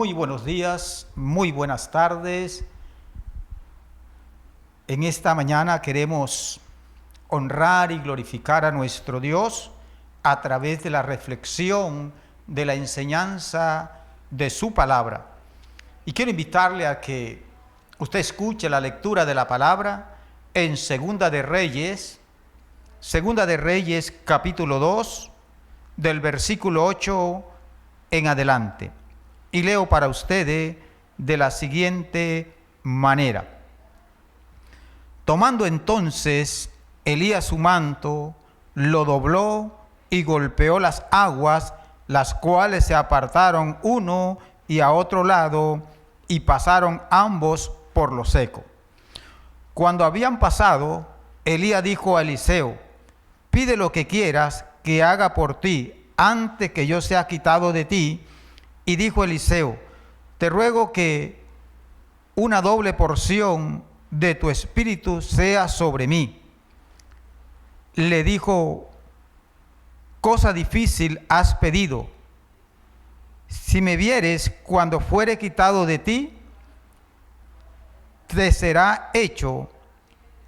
Muy buenos días, muy buenas tardes. En esta mañana queremos honrar y glorificar a nuestro Dios a través de la reflexión, de la enseñanza de su palabra. Y quiero invitarle a que usted escuche la lectura de la palabra en Segunda de Reyes capítulo 2, del versículo 8 en adelante. Y leo para ustedes de la siguiente manera. Tomando entonces Elías su manto, lo dobló y golpeó las aguas, las cuales se apartaron uno y a otro lado, y pasaron ambos por lo seco. Cuando habían pasado, Elías dijo a Eliseo: pide lo que quieras que haga por ti antes que yo sea quitado de ti. Y dijo Eliseo: te ruego que una doble porción de tu espíritu sea sobre mí. Le dijo: cosa difícil has pedido. Si me vieres cuando fuere quitado de ti, te será hecho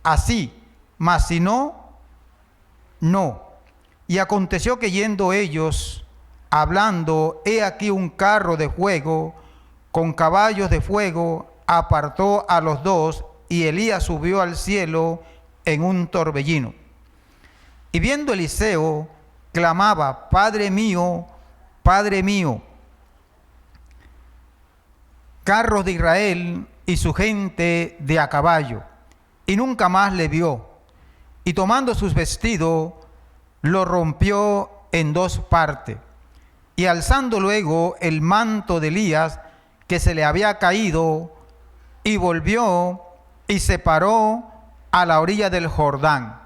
así, mas si no, no. Y aconteció que yendo ellos hablando, he aquí un carro de fuego con caballos de fuego apartó a los dos, y Elías subió al cielo en un torbellino. Y viendo Eliseo, clamaba: Padre mío, carros de Israel y su gente de a caballo. Y nunca más le vio. Y tomando sus vestidos, lo rompió en dos partes. Y alzando luego el manto de Elías, que se le había caído, y volvió y se paró a la orilla del Jordán.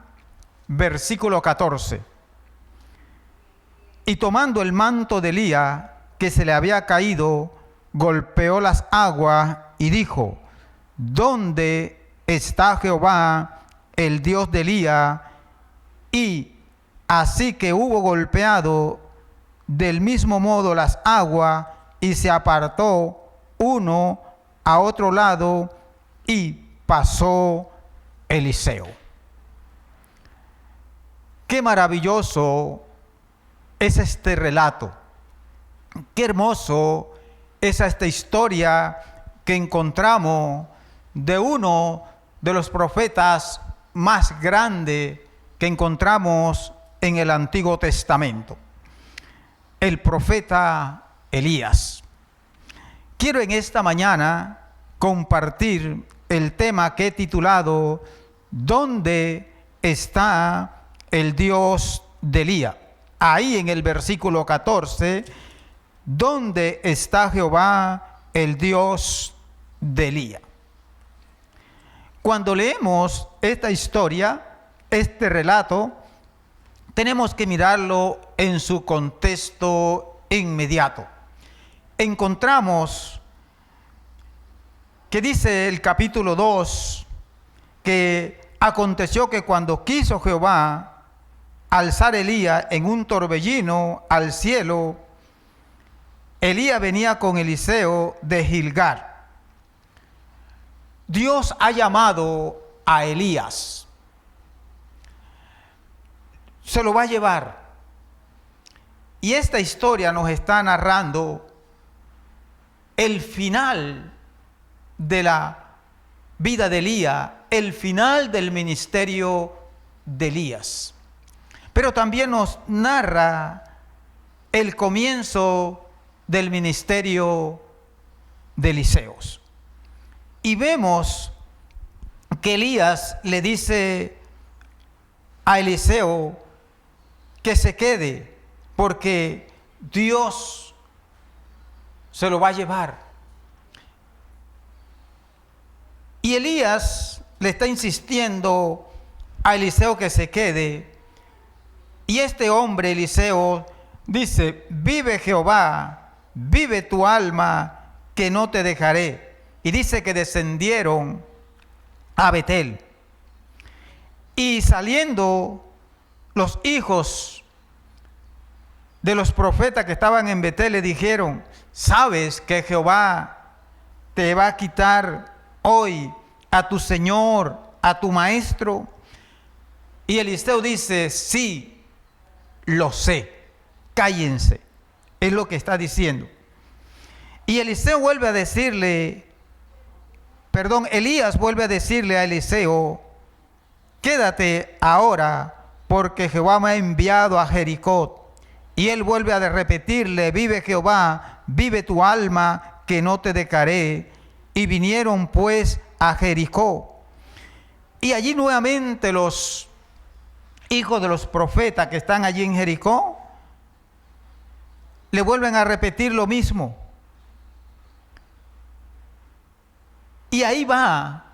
Versículo 14. Y tomando el manto de Elías, que se le había caído, golpeó las aguas y dijo: ¿dónde está Jehová, el Dios de Elías? Y así que hubo golpeado del mismo modo las aguas, y se apartó uno a otro lado, y pasó Eliseo. Qué maravilloso es este relato. Qué hermoso es esta historia que encontramos de uno de los profetas más grandes que encontramos en el Antiguo Testamento, el profeta Elías. Quiero en esta mañana compartir el tema que he titulado: ¿dónde está el Dios de Elías? Ahí en el versículo 14, ¿dónde está Jehová, el Dios de Elías? Cuando leemos esta historia, este relato, tenemos que mirarlo en su contexto inmediato. Encontramos que dice el capítulo 2 que aconteció que cuando quiso Jehová alzar Elías en un torbellino al cielo, Elías venía con Eliseo de Gilgal. Dios ha llamado a Elías. Se lo va a llevar. Y esta historia nos está narrando el final de la vida de Elías, el final del ministerio de Elías. Pero también nos narra el comienzo del ministerio de Eliseo. Y vemos que Elías le dice a Eliseo que se quede, porque Dios se lo va a llevar. Y Elías le está insistiendo a Eliseo que se quede. Y este hombre, Eliseo, dice: vive Jehová, vive tu alma, que no te dejaré. Y dice que descendieron a Betel. Y saliendo los hijos de los profetas que estaban en Betel le dijeron: ¿sabes que Jehová te va a quitar hoy a tu señor, a tu maestro? Y Eliseo dice: sí, lo sé, cállense. Es lo que está diciendo. Y Elías vuelve a decirle a Eliseo: quédate ahora, porque Jehová me ha enviado a Jericó. Y él vuelve a repetirle: vive Jehová, vive tu alma, que no te dejaré. Y vinieron pues a Jericó. Y allí nuevamente los hijos de los profetas que están allí en Jericó le vuelven a repetir lo mismo. Y ahí va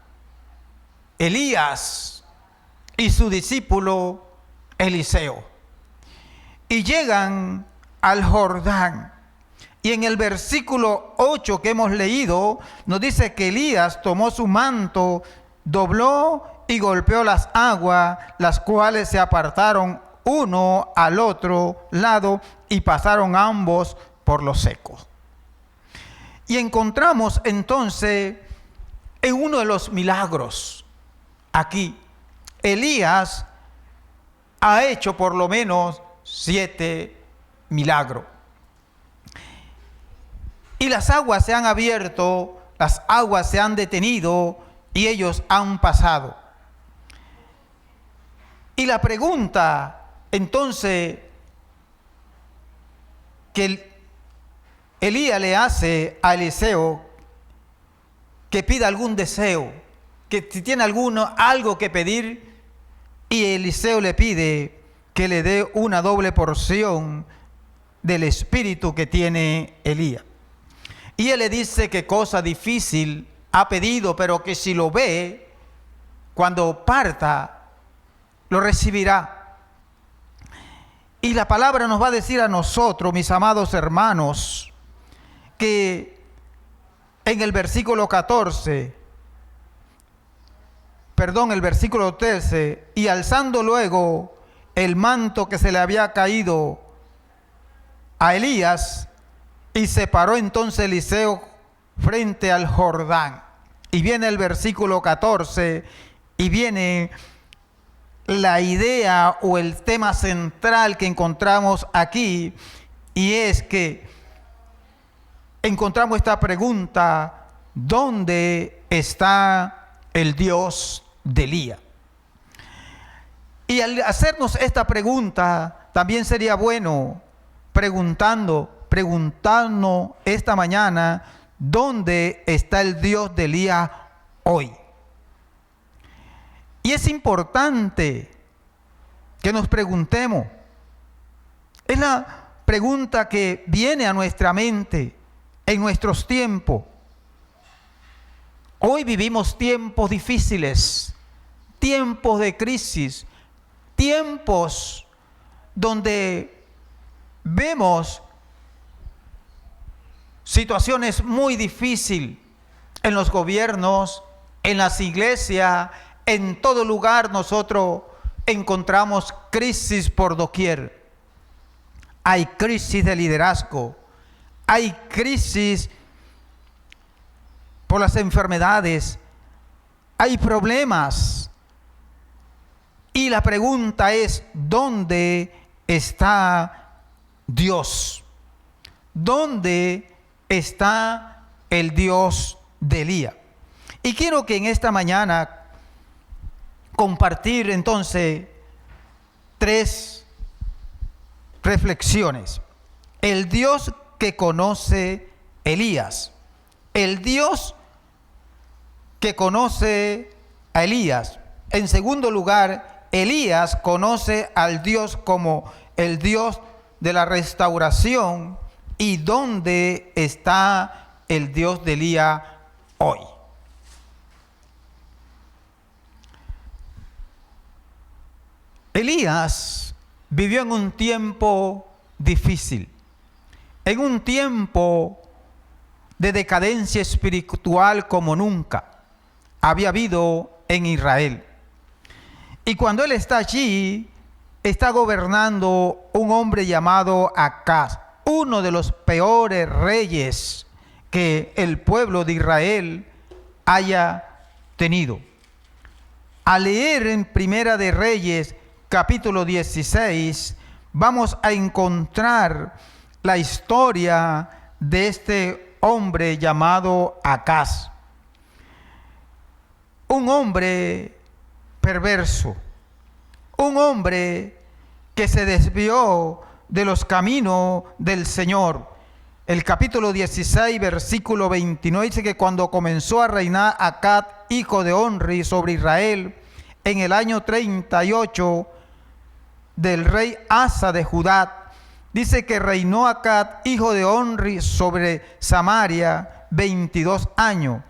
Elías y su discípulo Eliseo. Y llegan al Jordán. Y en el versículo 8 que hemos leído, nos dice que Elías tomó su manto, dobló y golpeó las aguas, las cuales se apartaron uno al otro lado y pasaron ambos por lo seco. Y encontramos entonces en uno de los milagros aquí, Elías ha hecho por lo menos 7 milagros. Y las aguas se han abierto, las aguas se han detenido y ellos han pasado. Y la pregunta entonces que Elías le hace a Eliseo, que pida algún deseo, que si tiene algo que pedir, y Eliseo le pide que le dé una doble porción del espíritu que tiene Elías. Y él le dice que cosa difícil ha pedido, pero que si lo ve, cuando parta, lo recibirá. Y la palabra nos va a decir a nosotros, mis amados hermanos, que en el versículo 13, y alzando luego el manto que se le había caído a Elías, y se paró entonces Eliseo frente al Jordán. Y viene el versículo 14, y viene la idea o el tema central que encontramos aquí, y es que encontramos esta pregunta: ¿dónde está el Dios de Elías? Y al hacernos esta pregunta, también sería bueno preguntarnos esta mañana: ¿dónde está el Dios de Elías hoy? Y es importante que nos preguntemos. Es la pregunta que viene a nuestra mente en nuestros tiempos. Hoy vivimos tiempos difíciles, tiempos de crisis, tiempos donde vemos situaciones muy difíciles en los gobiernos, en las iglesias, en todo lugar nosotros encontramos crisis por doquier. Hay crisis de liderazgo, hay crisis por las enfermedades, hay problemas. Y la pregunta es: ¿dónde está Dios? ¿Dónde está el Dios de Elías? Y quiero que en esta mañana compartir entonces 3 reflexiones. El Dios que conoce Elías. El Dios que conoce a Elías. En segundo lugar, Elías conoce al Dios como el Dios de la restauración. ¿Y dónde está el Dios de Elías hoy? Elías vivió en un tiempo difícil, en un tiempo de decadencia espiritual como nunca había habido en Israel. Y cuando él está allí, está gobernando un hombre llamado Acaz, uno de los peores reyes que el pueblo de Israel haya tenido. Al leer en Primera de Reyes, capítulo 16, vamos a encontrar la historia de este hombre llamado Acaz. Un hombre perverso, un hombre que se desvió de los caminos del Señor. El capítulo 16, versículo 29 dice que cuando comenzó a reinar Acaz, hijo de Omri, sobre Israel, en el año 38 del rey Asa de Judá, dice que reinó Acaz, hijo de Omri, sobre Samaria 22 años.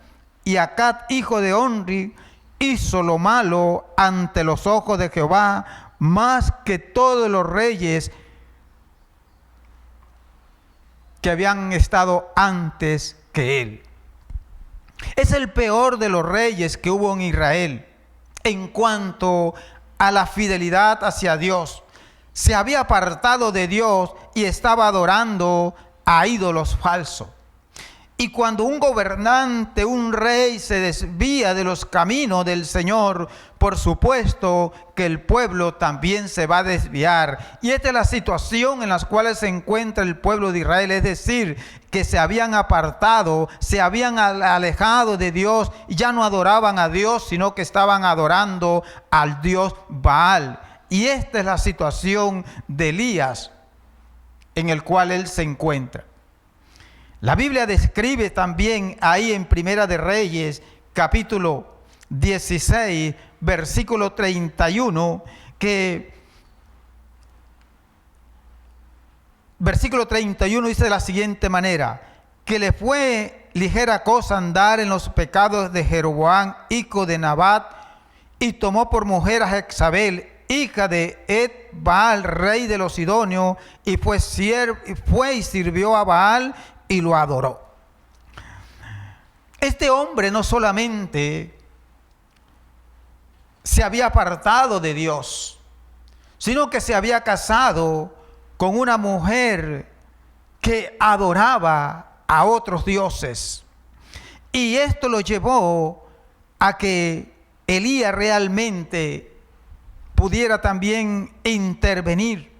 Y Acaz, hijo de Omri, hizo lo malo ante los ojos de Jehová, más que todos los reyes que habían estado antes que él. Es el peor de los reyes que hubo en Israel en cuanto a la fidelidad hacia Dios. Se había apartado de Dios y estaba adorando a ídolos falsos. Y cuando un gobernante, un rey, se desvía de los caminos del Señor, por supuesto que el pueblo también se va a desviar. Y esta es la situación en la cual se encuentra el pueblo de Israel, es decir, que se habían apartado, se habían alejado de Dios y ya no adoraban a Dios, sino que estaban adorando al Dios Baal. Y esta es la situación de Elías en el cual él se encuentra. La Biblia describe también ahí en Primera de Reyes, capítulo 16, versículo 31, versículo 31 dice de la siguiente manera: que le fue ligera cosa andar en los pecados de Jeroboam, hijo de Nabat, y tomó por mujer a Jezabel, hija de Ed-Baal, rey de los Sidonios, y fue y sirvió a Baal y lo adoró. Este hombre no solamente se había apartado de Dios, sino que se había casado con una mujer que adoraba a otros dioses. Y esto lo llevó a que Elías realmente pudiera también intervenir.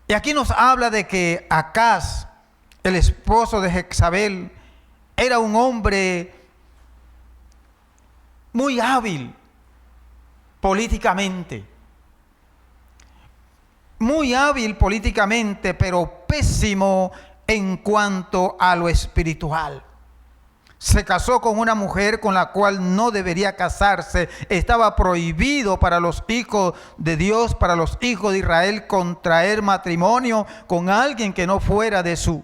Y aquí nos habla de que Acaz, el esposo de Jezabel, era un hombre muy hábil políticamente. Muy hábil políticamente, pero pésimo en cuanto a lo espiritual. Se casó con una mujer con la cual no debería casarse. Estaba prohibido para los hijos de Dios, para los hijos de Israel, contraer matrimonio con alguien que no fuera de su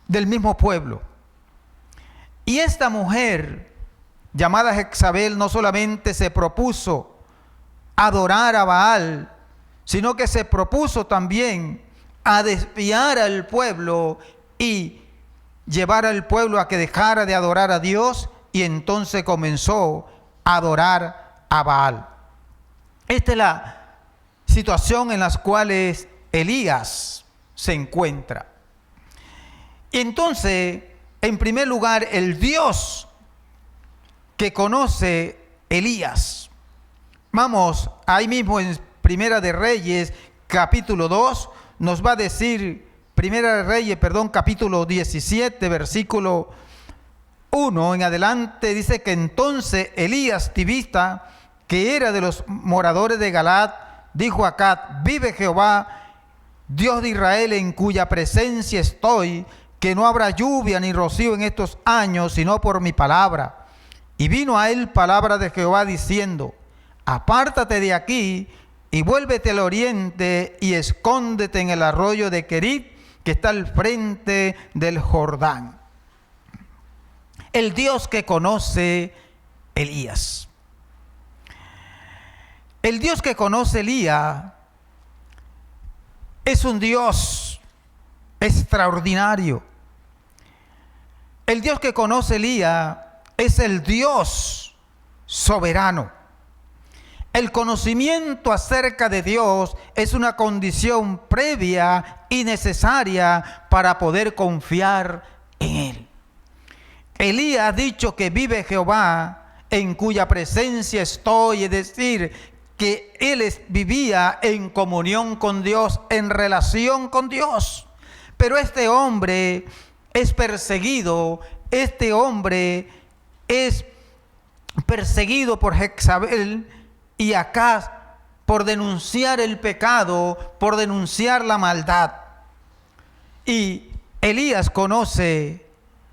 del mismo pueblo. Y esta mujer llamada Jezabel no solamente se propuso adorar a Baal, sino que se propuso también a desviar al pueblo y llevar al pueblo a que dejara de adorar a Dios, y entonces comenzó a adorar a Baal. Esta es la situación en la cual Elías se encuentra. Y entonces, en primer lugar, el Dios que conoce Elías. Vamos, ahí mismo en Primera de Reyes, capítulo 2, nos va a decir, capítulo 17, versículo 1 en adelante, dice que entonces Elías Tibita, que era de los moradores de Galaad, dijo a Acaz: vive Jehová, Dios de Israel, en cuya presencia estoy, que no habrá lluvia ni rocío en estos años, sino por mi palabra. Y vino a él palabra de Jehová diciendo: apártate de aquí y vuélvete al oriente y escóndete en el arroyo de Querit, que está al frente del Jordán. El Dios que conoce Elías. El Dios que conoce Elías es un Dios extraordinario. El Dios que conoce Elías es el Dios soberano. El conocimiento acerca de Dios es una condición previa y necesaria para poder confiar en Él. Elías ha dicho que vive Jehová, en cuya presencia estoy, es decir, que él vivía en comunión con Dios, en relación con Dios. Pero este hombre es perseguido, este hombre es perseguido por Jezabel y Acaz por denunciar el pecado, por denunciar la maldad. Y Elías conoce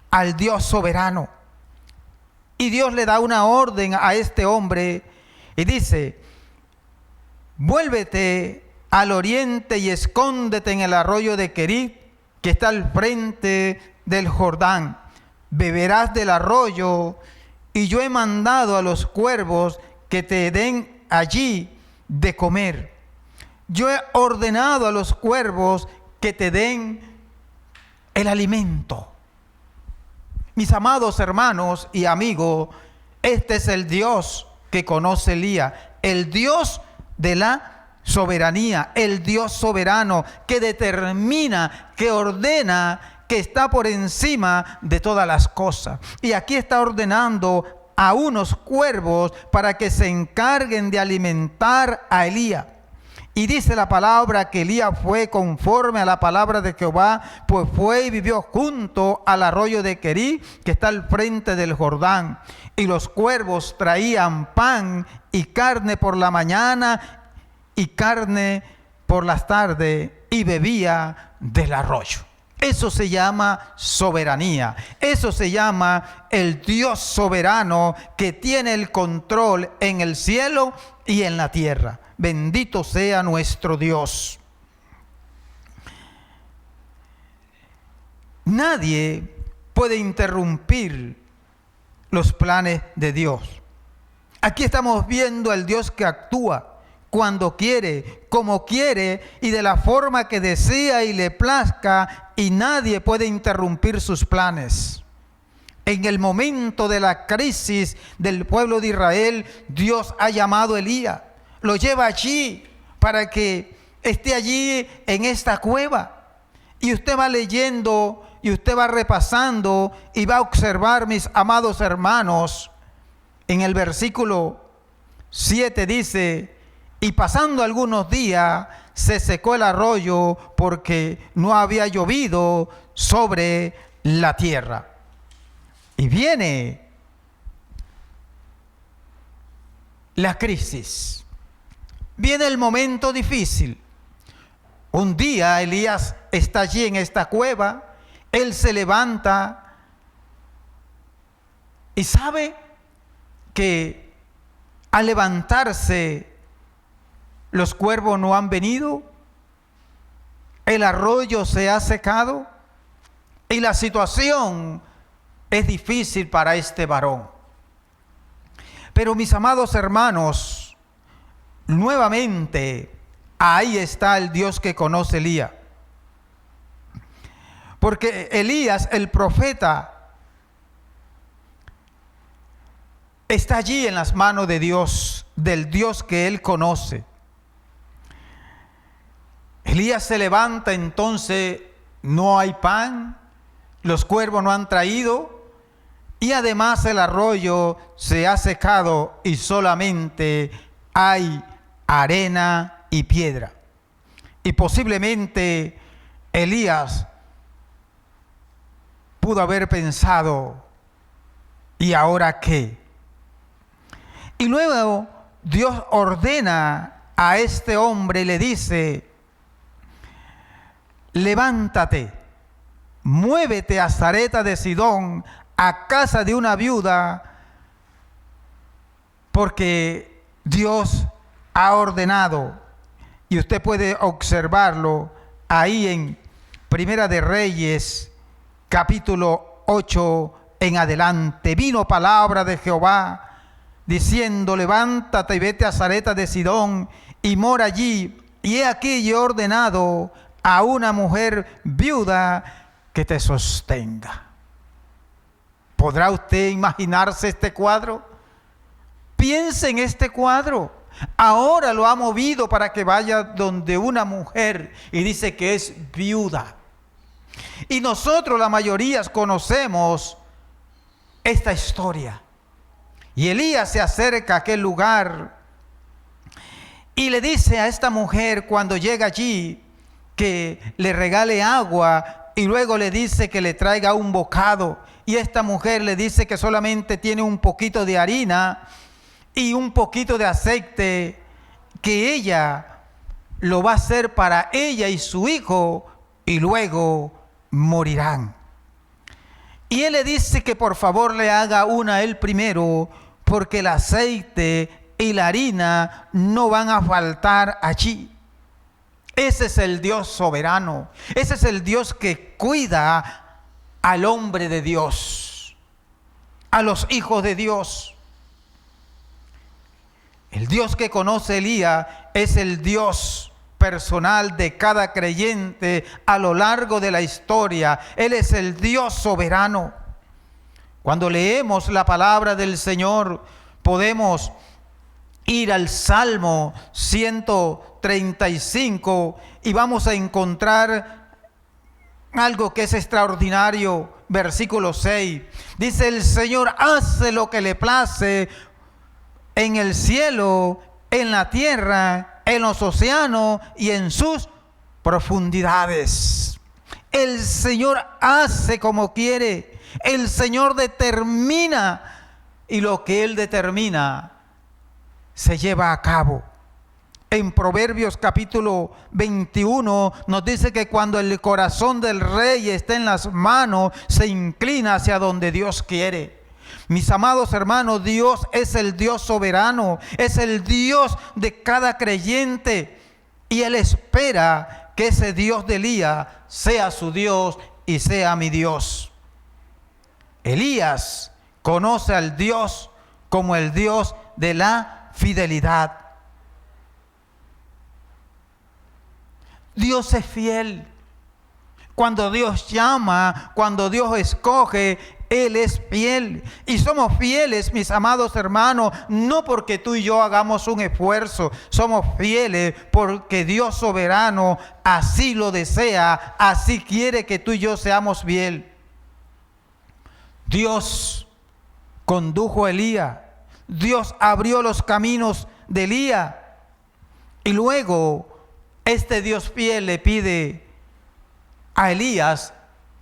al Dios soberano. Y Dios le da una orden a este hombre y dice: vuélvete al oriente y escóndete en el arroyo de Querit, que está al frente del Jordán. Beberás del arroyo, y yo he mandado a los cuervos que te den allí de comer. Yo he ordenado a los cuervos que te den el alimento. Mis amados hermanos y amigos, este es el Dios que conoce Elías, el Dios de la soberanía, el Dios soberano que determina, que ordena, que está por encima de todas las cosas. Y aquí está ordenando a unos cuervos para que se encarguen de alimentar a Elías. Y dice la palabra que Elías fue conforme a la palabra de Jehová, pues fue y vivió junto al arroyo de Querit, que está al frente del Jordán. Y los cuervos traían pan y carne por la mañana y carne por las tardes, y bebía del arroyo. Eso se llama soberanía. Eso se llama el Dios soberano que tiene el control en el cielo y en la tierra. Bendito sea nuestro Dios. Nadie puede interrumpir los planes de Dios. Aquí estamos viendo al Dios que actúa cuando quiere, como quiere y de la forma que desea y le plazca, y nadie puede interrumpir sus planes. En el momento de la crisis del pueblo de Israel, Dios ha llamado a Elías, lo lleva allí para que esté allí en esta cueva. Y usted va leyendo y usted va repasando y va a observar, mis amados hermanos, en el versículo 7 dice: y pasando algunos días se secó el arroyo porque no había llovido sobre la tierra. Y viene la crisis, viene el momento difícil. Un día Elías está allí en esta cueva, él se levanta y sabe que al levantarse los cuervos no han venido, el arroyo se ha secado y la situación es difícil para este varón. Pero mis amados hermanos, nuevamente ahí está el Dios que conoce a Elías. Porque Elías, el profeta, está allí en las manos de Dios, del Dios que él conoce. Elías se levanta, entonces no hay pan, los cuervos no han traído, y además el arroyo se ha secado y solamente hay arena y piedra. Y posiblemente Elías pudo haber pensado: ¿y ahora qué? Y luego Dios ordena a este hombre y le dice: levántate, muévete a Sarepta de Sidón, a casa de una viuda, porque Dios ha ordenado. Y usted puede observarlo ahí en Primera de Reyes, capítulo 8 en adelante. Vino palabra de Jehová diciendo: levántate y vete a Sarepta de Sidón y mora allí. Y he aquí yo he ordenado a una mujer viuda que te sostenga. ¿Podrá usted imaginarse este cuadro? Piense en este cuadro. Ahora lo ha movido para que vaya donde una mujer y dice que es viuda. Y nosotros, la mayoría, conocemos esta historia. Y Elías se acerca a aquel lugar y le dice a esta mujer cuando llega allí que le regale agua y luego le dice que le traiga un bocado. Y esta mujer le dice que solamente tiene un poquito de harina y un poquito de aceite, que ella lo va a hacer para ella y su hijo y luego morirán. Y él le dice que por favor le haga una él primero, porque el aceite y la harina no van a faltar allí. Ese es el Dios soberano. Ese es el Dios que cuida al hombre de Dios, a los hijos de Dios. El Dios que conoce Elías es el Dios personal de cada creyente a lo largo de la historia. Él es el Dios soberano. Cuando leemos la palabra del Señor, podemos ir al Salmo 135 y vamos a encontrar algo que es extraordinario. Versículo 6. Dice: el Señor hace lo que le place en el cielo, en la tierra, en los océanos y en sus profundidades. El Señor hace como quiere. El Señor determina y lo que Él determina se lleva a cabo. En Proverbios capítulo 21 nos dice que cuando el corazón del rey está en las manos, se inclina hacia donde Dios quiere. Mis amados hermanos, Dios es el Dios soberano, es el Dios de cada creyente y Él espera que ese Dios de Elías sea su Dios y sea mi Dios. Elías conoce al Dios como el Dios de la fidelidad. Dios es fiel. Cuando Dios llama, cuando Dios escoge, Él es fiel. Y somos fieles, mis amados hermanos, no porque tú y yo hagamos un esfuerzo. Somos fieles porque Dios soberano así lo desea, así quiere que tú y yo seamos fieles. Dios condujo a Elías. Dios abrió los caminos de Elías. Y luego este Dios fiel le pide a Elías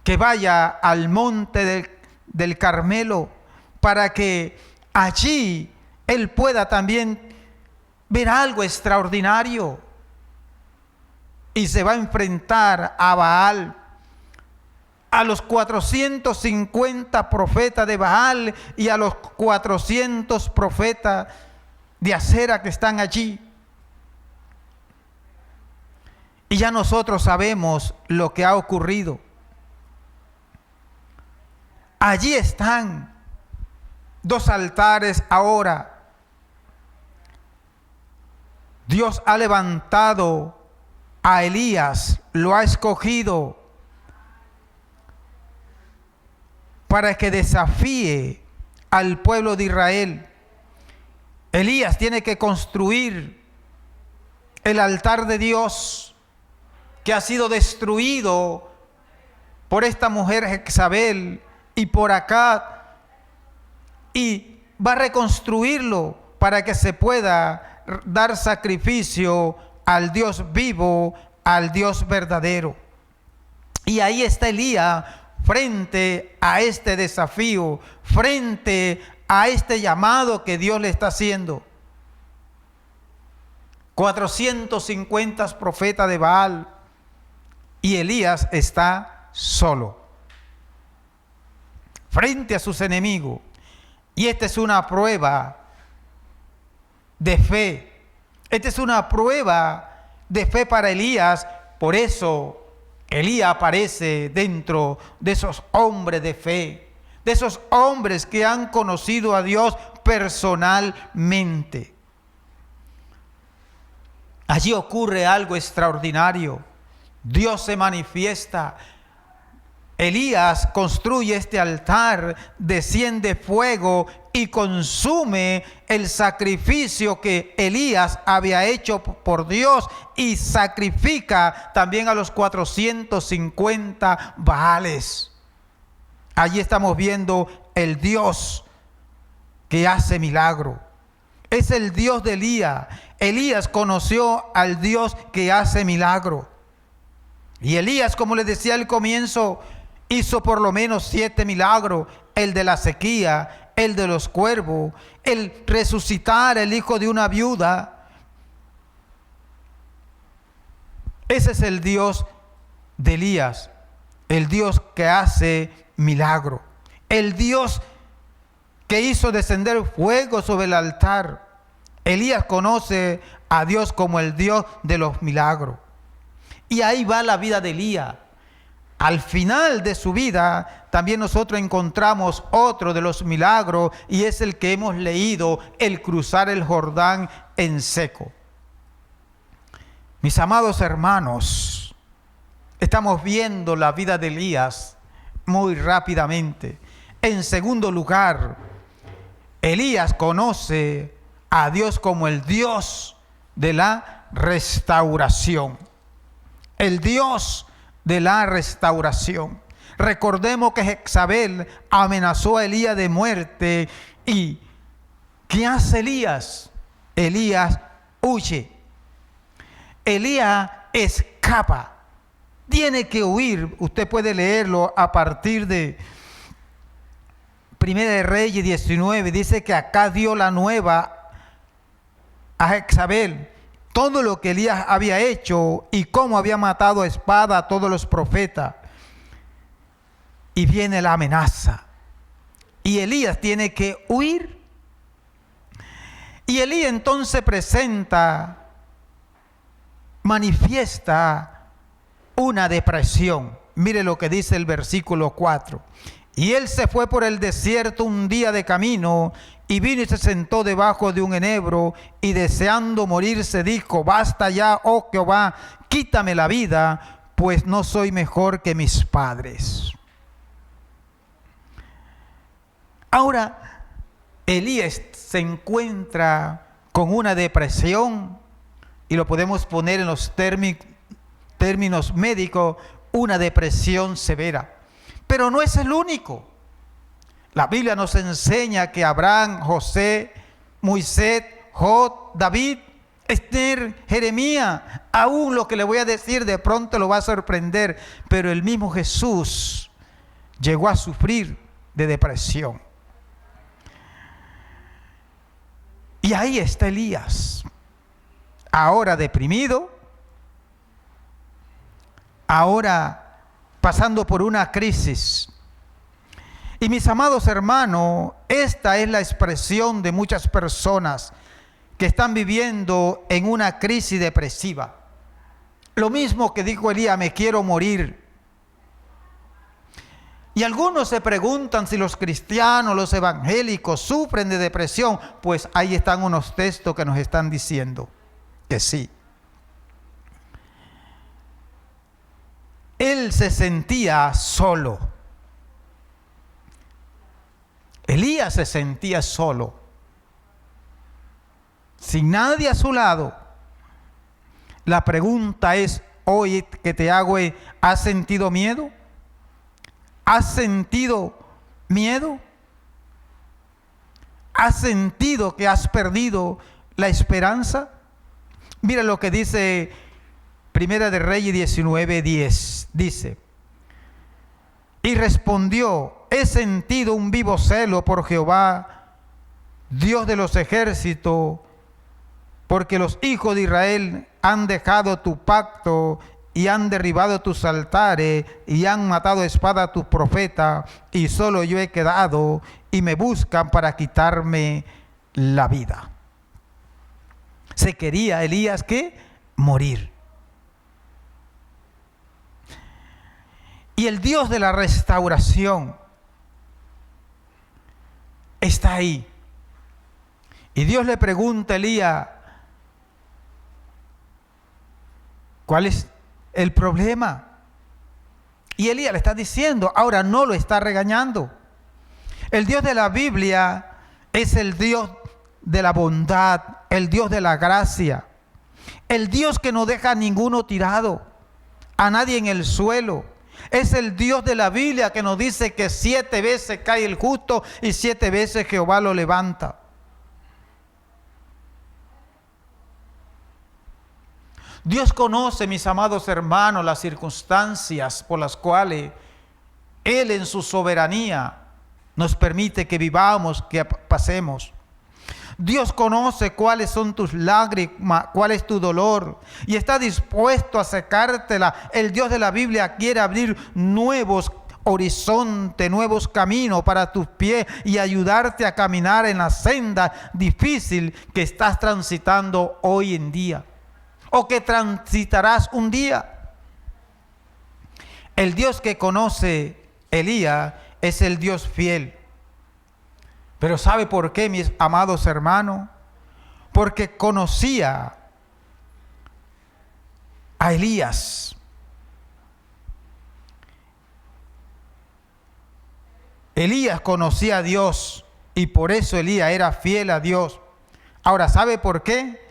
que vaya al monte del Carmelo para que allí él pueda también ver algo extraordinario. Y se va a enfrentar a Baal, a los 450 profetas de Baal y a los 400 profetas de Acera que están allí. Y ya nosotros sabemos lo que ha ocurrido. Allí están dos altares ahora. Dios ha levantado a Elías, lo ha escogido para que desafíe al pueblo de Israel. Elías tiene que construir el altar de Dios que ha sido destruido por esta mujer Jezabel y por acá, y va a reconstruirlo para que se pueda dar sacrificio al Dios vivo, al Dios verdadero. Y ahí está Elías frente a este desafío, frente a este llamado que Dios le está haciendo. 450 profetas de Baal y Elías está solo frente a sus enemigos. Y esta es una prueba de fe. Esta es una prueba de fe para Elías. Por eso Elías aparece dentro de esos hombres de fe, de esos hombres que han conocido a Dios personalmente. Allí ocurre algo extraordinario. Dios se manifiesta. Elías construye este altar, desciende fuego y consume el sacrificio que Elías había hecho por Dios y sacrifica también a los 450 Baales. Allí estamos viendo el Dios que hace milagro. Es el Dios de Elías. Elías conoció al Dios que hace milagro. Y Elías, como les decía al comienzo, hizo por lo menos 7 milagros. El de la sequía, el de los cuervos, el resucitar el hijo de una viuda. Ese es el Dios de Elías, el Dios que hace milagro, el Dios que hizo descender fuego sobre el altar. Elías conoce a Dios como el Dios de los milagros. Y ahí va la vida de Elías. Al final de su vida, también nosotros encontramos otro de los milagros, y es el que hemos leído, el cruzar el Jordán en seco. Mis amados hermanos, estamos viendo la vida de Elías muy rápidamente. En segundo lugar, Elías conoce a Dios como el Dios de la restauración. El Dios de la restauración. Recordemos que Jezabel amenazó a Elías de muerte. ¿Y qué hace Elías? Elías huye. Elías escapa. Tiene que huir. Usted puede leerlo a partir de Primera de Reyes 19. Dice que acá dio la nueva a Jezabel todo lo que Elías había hecho y cómo había matado a espada a todos los profetas. Y viene la amenaza. Y Elías tiene que huir. Y Elías entonces manifiesta una depresión. Mire lo que dice el versículo 4. Y él se fue por el desierto un día de camino, y vino y se sentó debajo de un enebro, y deseando morirse dijo: basta ya, oh Jehová, quítame la vida, pues no soy mejor que mis padres. Ahora, Elías se encuentra con una depresión, y lo podemos poner en los términos médicos, una depresión severa. Pero no es el único. La Biblia nos enseña que Abraham, José, Moisés, Job, David, Esther, Jeremías, aún lo que le voy a decir de pronto lo va a sorprender, pero el mismo Jesús llegó a sufrir de depresión. Y ahí está Elías, ahora deprimido, ahora pasando por una crisis. Y mis amados hermanos, esta es la expresión de muchas personas que están viviendo en una crisis depresiva. Lo mismo que dijo Elías: me quiero morir. Y algunos se preguntan si los cristianos, los evangélicos sufren de depresión. Pues ahí están unos textos que nos están diciendo que sí. Él se sentía solo. Elías se sentía solo, sin nadie a su lado. La pregunta es, hoy que te hago es: ¿has sentido miedo? ¿Has sentido miedo? ¿Has sentido que has perdido la esperanza? Mira lo que dice Primera de Reyes 19:10. Dice: y respondió: he sentido un vivo celo por Jehová, Dios de los ejércitos, porque los hijos de Israel han dejado tu pacto y han derribado tus altares y han matado a espada a tus profetas, y solo yo he quedado, y me buscan para quitarme la vida. Se quería Elías ¿qué? Morir. Y el Dios de la restauración está ahí. Y Dios le pregunta a Elías: ¿cuál es el problema? Y Elías le está diciendo, ahora no lo está regañando. El Dios de la Biblia es el Dios de la bondad, el Dios de la gracia, el Dios que no deja a ninguno tirado, a nadie en el suelo. Es el Dios de la Biblia que nos dice que 7 veces cae el justo y 7 veces Jehová lo levanta. Dios conoce, mis amados hermanos, las circunstancias por las cuales Él en su soberanía nos permite que vivamos, que pasemos. Dios conoce cuáles son tus lágrimas, cuál es tu dolor y está dispuesto a secártela. El Dios de la Biblia quiere abrir nuevos horizontes, nuevos caminos para tus pies y ayudarte a caminar en la senda difícil que estás transitando hoy en día o que transitarás un día. El Dios que conoce Elías es el Dios fiel. Pero ¿sabe por qué, mis amados hermanos? Porque conocía a Elías. Elías conocía a Dios y por eso Elías era fiel a Dios. Ahora, ¿sabe por qué?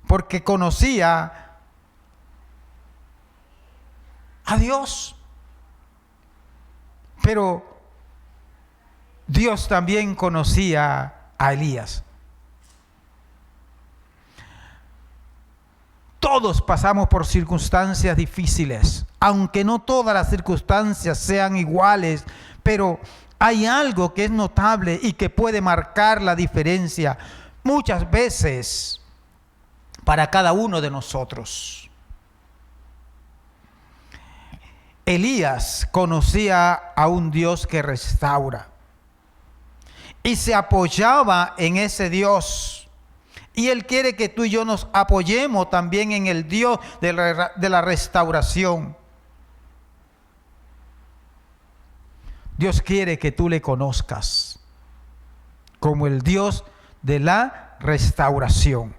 Porque conocía a Dios. Pero Dios también conocía a Elías. Todos pasamos por circunstancias difíciles, aunque no todas las circunstancias sean iguales, pero hay algo que es notable y que puede marcar la diferencia muchas veces para cada uno de nosotros. Elías conocía a un Dios que restaura y se apoyaba en ese Dios. Y Él quiere que tú y yo nos apoyemos también en el Dios de la restauración. Dios quiere que tú le conozcas como el Dios de la restauración.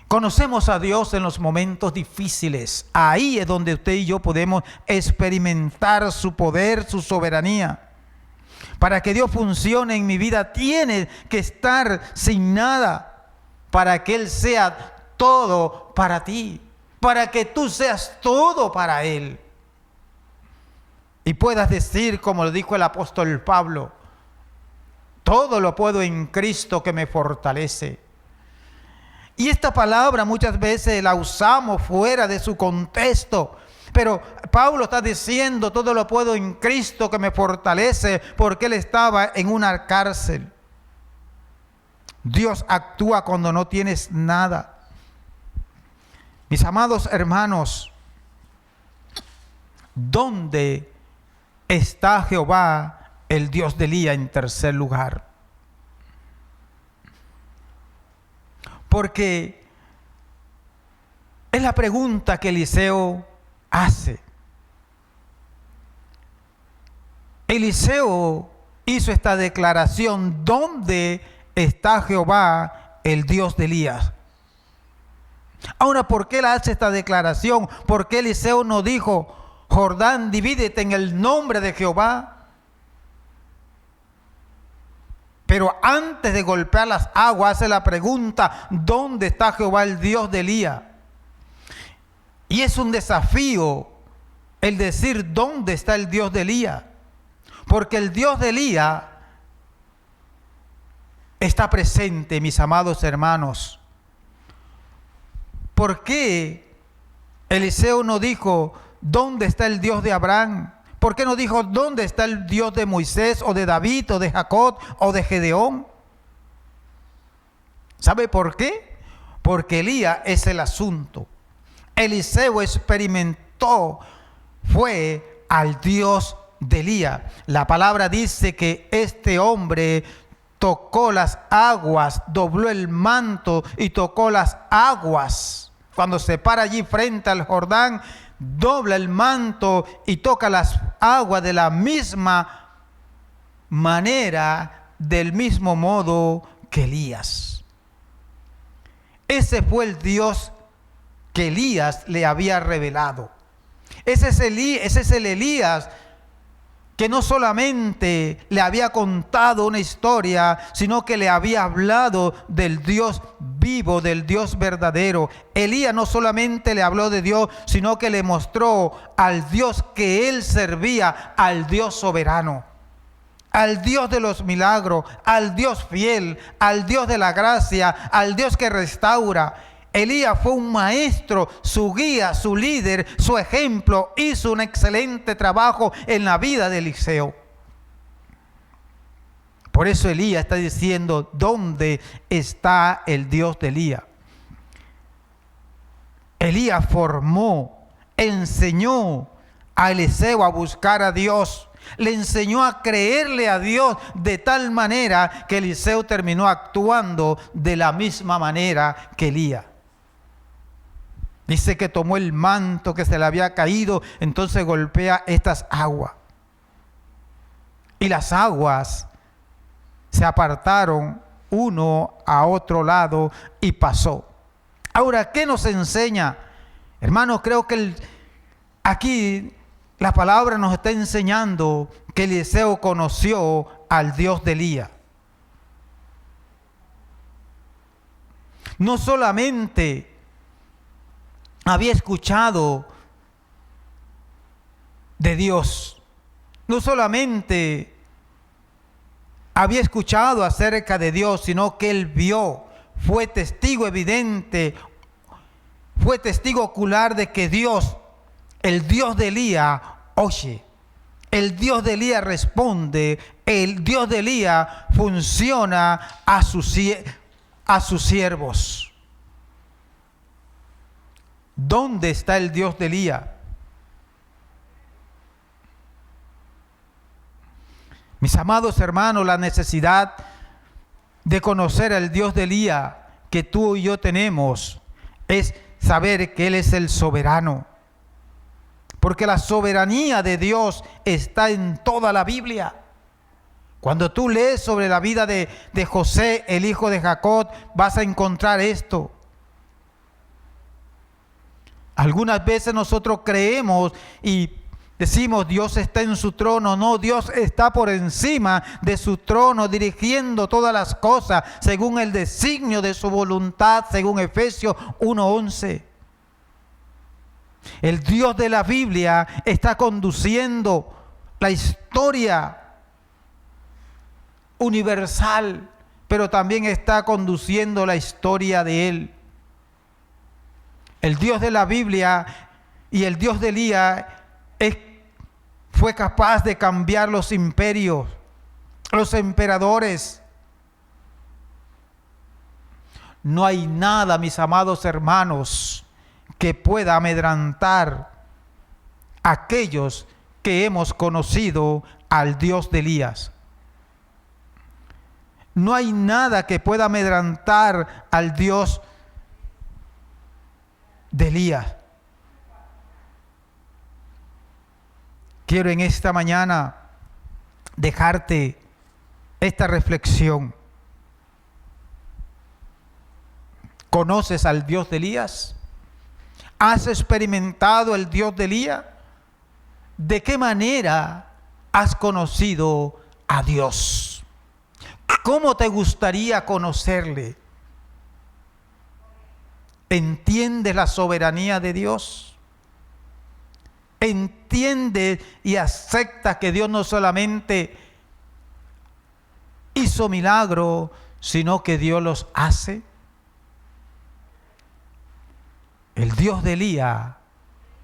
Conocemos a Dios en los momentos difíciles. Ahí es donde usted y yo podemos experimentar su poder, su soberanía. Para que Dios funcione en mi vida, tiene que estar sin nada, para que Él sea todo para ti, para que tú seas todo para Él. Y puedas decir, como lo dijo el apóstol Pablo, todo lo puedo en Cristo que me fortalece. Y esta palabra muchas veces la usamos fuera de su contexto. Pero Pablo está diciendo, todo lo puedo en Cristo que me fortalece, porque él estaba en una cárcel. Dios actúa cuando no tienes nada. Mis amados hermanos, ¿dónde está Jehová, el Dios de Elías, en tercer lugar? Porque es la pregunta que Eliseo hace. Eliseo hizo esta declaración: ¿dónde está Jehová, el Dios de Elías? Ahora, ¿por qué él hace esta declaración? ¿Por qué Eliseo no dijo: Jordán, divídete en el nombre de Jehová? Pero antes de golpear las aguas hace la pregunta: ¿dónde está Jehová, el Dios de Elías? Y es un desafío el decir dónde está el Dios de Elías. Porque el Dios de Elías está presente, mis amados hermanos. ¿Por qué Eliseo no dijo dónde está el Dios de Abraham? ¿Por qué no dijo dónde está el Dios de Moisés o de David o de Jacob o de Gedeón? ¿Sabe por qué? Porque Elías es el asunto. Eliseo experimentó, fue al Dios de Elías. La palabra dice que este hombre tocó las aguas, dobló el manto y tocó las aguas. Cuando se para allí frente al Jordán, dobla el manto y toca las aguas de la misma manera, del mismo modo que Elías. Ese fue el Dios que Elías le había revelado. Ese es el Elías que no solamente le había contado una historia, sino que le había hablado del Dios vivo, del Dios verdadero. Elías no solamente le habló de Dios, sino que le mostró al Dios que él servía, al Dios soberano, al Dios de los milagros, al Dios fiel, al Dios de la gracia, al Dios que restaura. Elías fue un maestro, su guía, su líder, su ejemplo. Hizo un excelente trabajo en la vida de Eliseo. Por eso Elías está diciendo, ¿dónde está el Dios de Elías? Elías formó, enseñó a Eliseo a buscar a Dios. Le enseñó a creerle a Dios de tal manera que Eliseo terminó actuando de la misma manera que Elías. Dice que tomó el manto que se le había caído, entonces golpea estas aguas. Y las aguas se apartaron uno a otro lado y pasó. Ahora, ¿qué nos enseña? Hermanos, creo que aquí la palabra nos está enseñando que Eliseo conoció al Dios de Elías. No solamente había escuchado de Dios, no solamente había escuchado acerca de Dios, sino que él vio, fue testigo evidente, fue testigo ocular de que Dios, el Dios de Elías, oye, el Dios de Elías responde, el Dios de Elías funciona a sus siervos. ¿Dónde está el Dios de Elías? Mis amados hermanos, la necesidad de conocer al Dios de Elías que tú y yo tenemos es saber que Él es el soberano. Porque la soberanía de Dios está en toda la Biblia. Cuando tú lees sobre la vida de José, el hijo de Jacob, vas a encontrar esto. Algunas veces nosotros creemos y decimos Dios está en su trono. No, Dios está por encima de su trono, dirigiendo todas las cosas según el designio de su voluntad, según Efesios 1:11. El Dios de la Biblia está conduciendo la historia universal, pero también está conduciendo la historia de Él. El Dios de la Biblia y el Dios de Elías fue capaz de cambiar los imperios, los emperadores. No hay nada, mis amados hermanos, que pueda amedrantar a aquellos que hemos conocido al Dios de Elías. No hay nada que pueda amedrantar al Dios de Elías. Quiero en esta mañana dejarte esta reflexión. ¿Conoces al Dios de Elías? ¿Has experimentado el Dios de Elías? ¿De qué manera has conocido a Dios? ¿Cómo te gustaría conocerle? ¿Entiendes la soberanía de Dios? ¿Entiendes y aceptas que Dios no solamente hizo milagros, sino que Dios los hace? El Dios de Elías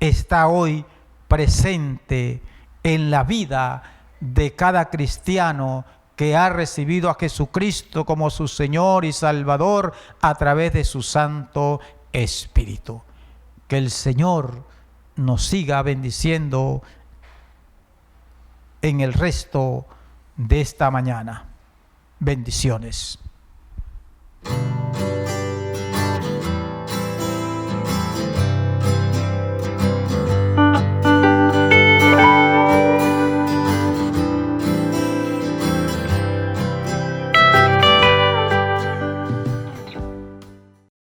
está hoy presente en la vida de cada cristiano que ha recibido a Jesucristo como su Señor y Salvador a través de su Santo Espíritu. Que el Señor nos siga bendiciendo en el resto de esta mañana. Bendiciones.